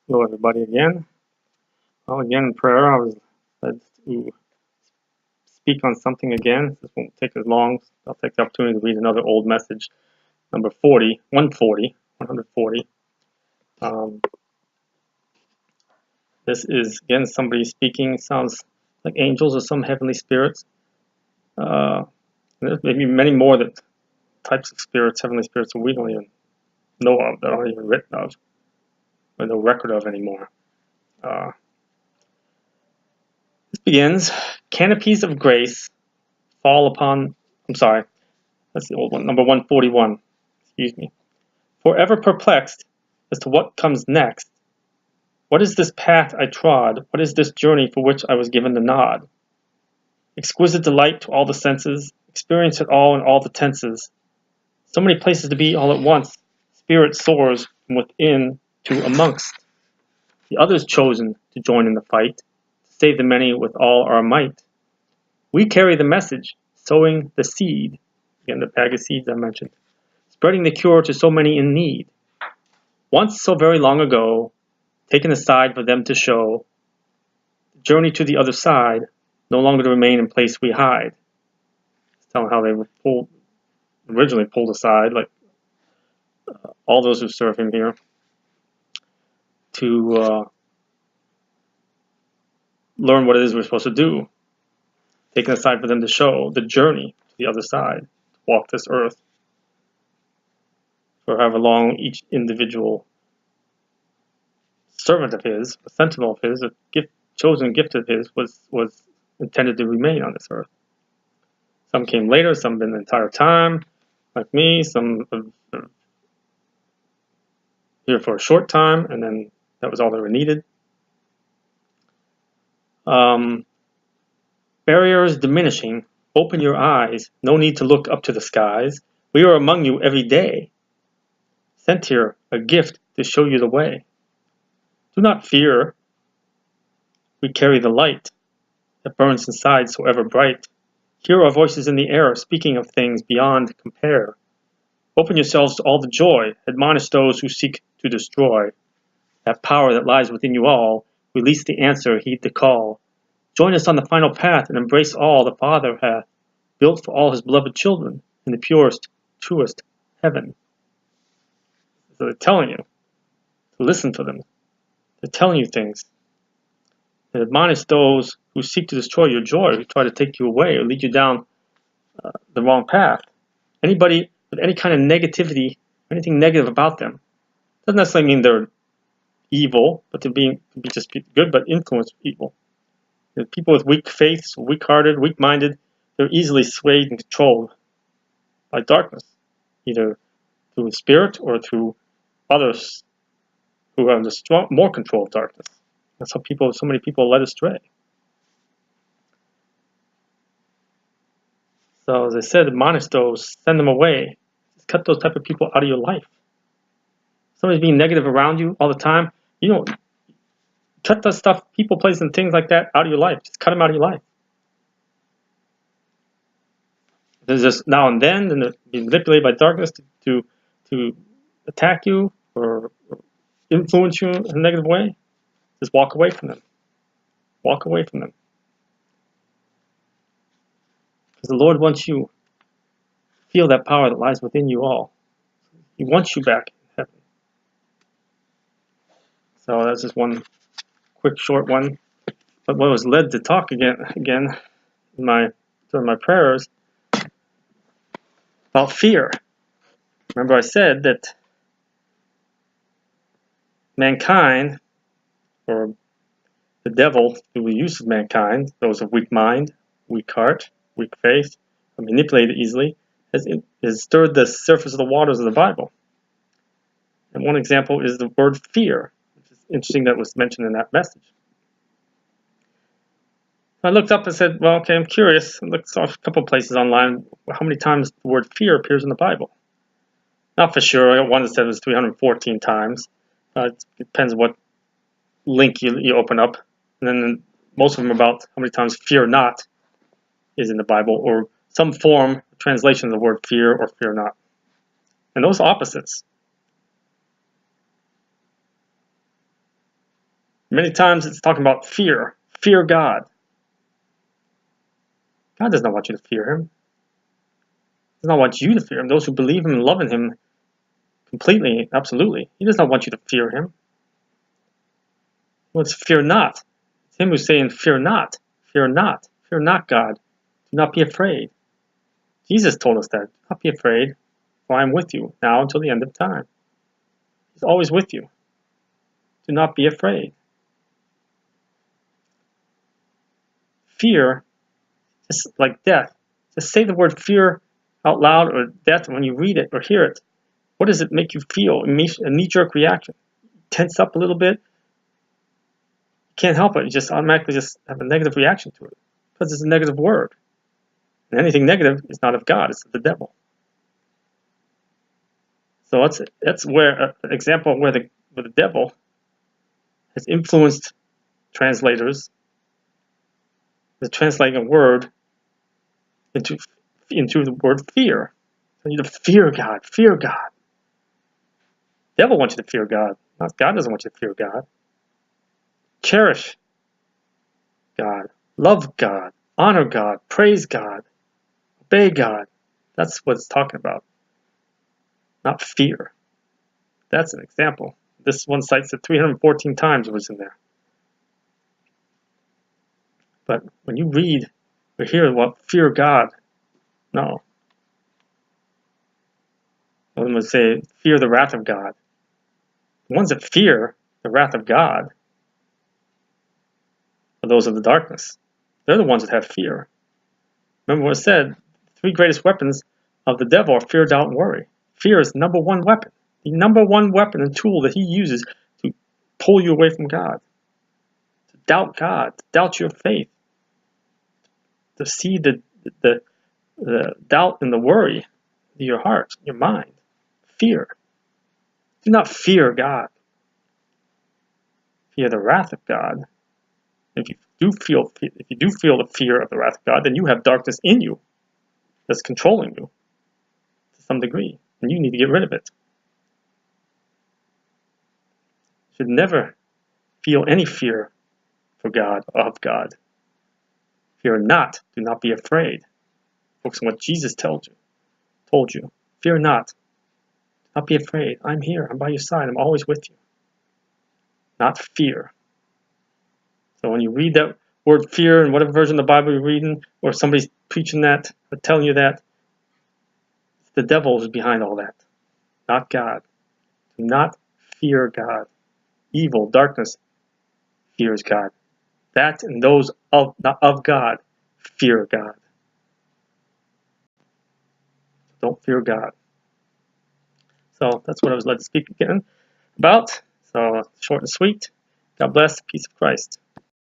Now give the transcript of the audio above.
Hello, everybody, again. Well, again, in prayer, I was led to speak on something again. This won't take as long. I'll take the opportunity to read another old message, number 40, 140, 140. This is, again, somebody speaking. Sounds like angels or some heavenly spirits. Uh, there's maybe many more types of spirits, heavenly spirits, that we don't even know of, that aren't even written of, or no record of anymore. Uh, this begins, canopies of grace fall upon, I'm sorry, that's the old one, number 141, excuse me. Forever perplexed as to what comes next. What is this path I trod? What is this journey for which I was given the nod? Exquisite delight to all the senses, experience it all in all the tenses. So many places to be all at once. Spirit soars from within to amongst. The others chosen to join in the fight, to save the many with all our might. We carry the message, sowing the seed, again the bag of seeds I mentioned, spreading the cure to so many in need. Once so very long ago, taken aside for them to show the journey to the other side, no longer to remain in place we hide. It's telling how they were originally pulled aside, like all those who serve him here, to learn what it is we're supposed to do. Taken aside for them to show the journey to the other side, to walk this earth for however long each individual servant of his, a sentinel of his, a chosen gift of his was intended to remain on this earth. Some came later, some been the entire time, like me, some here for a short time, and then that was all they were needed. Barriers diminishing, open your eyes, no need to look up to the skies. We are among you every day, sent here a gift to show you the way. Do not fear, we carry the light that burns inside so ever bright. Hear our voices in the air, speaking of things beyond compare. Open yourselves to all the joy, admonish those who seek to destroy. That power that lies within you all, release the answer, heed the call. Join us on the final path and embrace all the Father hath built for all his beloved children in the purest, truest heaven. So they're telling you to listen to them. They're telling you things. And admonish those who seek to destroy your joy, who try to take you away or lead you down the wrong path. Anybody with any kind of negativity, anything negative about them, doesn't necessarily mean they're evil, but to be just good, but influence evil. People with weak faiths, weak-hearted, weak-minded, they're easily swayed and controlled by darkness, either through the spirit or through others who have more control of darkness. And so many people are led astray. So as I said, admonish those, send them away. Just cut those type of people out of your life. Somebody's being negative around you all the time, you don't cut that stuff, people, places, and things like that out of your life. Just cut them out of your life. There's just now and then, and they're being manipulated by darkness to attack you or influence you in a negative way. Just walk away from them. Walk away from them. Because the Lord wants you to feel that power that lies within you all. He wants you back in heaven. So that's just one quick, short one. But what I was led to talk again during my prayers about fear. Remember I said that mankind, or the devil, through the use of mankind, those of weak mind, weak heart, weak faith, are manipulated easily, has stirred the surface of the waters of the Bible. And one example is the word fear, which is interesting that was mentioned in that message. I looked up and said, well, okay, I'm curious. I looked off a couple of places online how many times the word fear appears in the Bible. Not for sure. I got one that said it was 314 times. It depends what link you open up. And then most of them about how many times fear not is in the Bible, or some form of translation of the word fear or fear not. And those are opposites. Many times it's talking about fear. Fear God. God does not want you to fear him. He does not want you to fear him. Those who believe him and love in him completely, absolutely. He does not want you to fear him. Well, it's fear not. It's him who's saying, fear not, fear not, fear not God. Do not be afraid. Jesus told us that. Do not be afraid, for I am with you now until the end of time. He's always with you. Do not be afraid. Fear, just like death. Just say the word fear out loud or death when you read it or hear it. What does it make you feel? A knee-jerk reaction. Tense up a little bit. You can't help it. You just automatically just have a negative reaction to it because it's a negative word. And anything negative is not of God. It's of the devil. So that's where an example where the devil has influenced translators to translating a word into the word fear. So you need to fear God. Fear God. The devil wants you to fear God. Not God doesn't want you to fear God. Cherish God. Love God. Honor God. Praise God. Obey God. That's what it's talking about. Not fear. That's an example. This one cites it 314 times it was in there. But when you read or hear what fear God, no. One would say fear the wrath of God. The ones that fear the wrath of God are those of the darkness. They're the ones that have fear. Remember what it said, the three greatest weapons of the devil are fear, doubt, and worry. Fear is number one weapon. The number one weapon and tool that he uses to pull you away from God. To doubt God, to doubt your faith. To see the doubt and the worry in your heart, your mind. Fear. Do not fear God. Fear the wrath of God. If you do feel the fear of the wrath of God, then you have darkness in you that's controlling you to some degree, and you need to get rid of it. You should never feel any fear for God or of God. Fear not. Do not be afraid. Focus on what Jesus told you. Fear not. Do not be afraid. I'm here. I'm by your side. I'm always with you. Not fear. So when you read that word fear in whatever version of the Bible you're reading, or somebody's preaching that or telling you that, the devil is behind all that, not God. Do not fear God. Evil, darkness fears God. That and those not of God fear God. Don't fear God. So that's what I was led to speak again about. So short and sweet. God bless. Peace of Christ.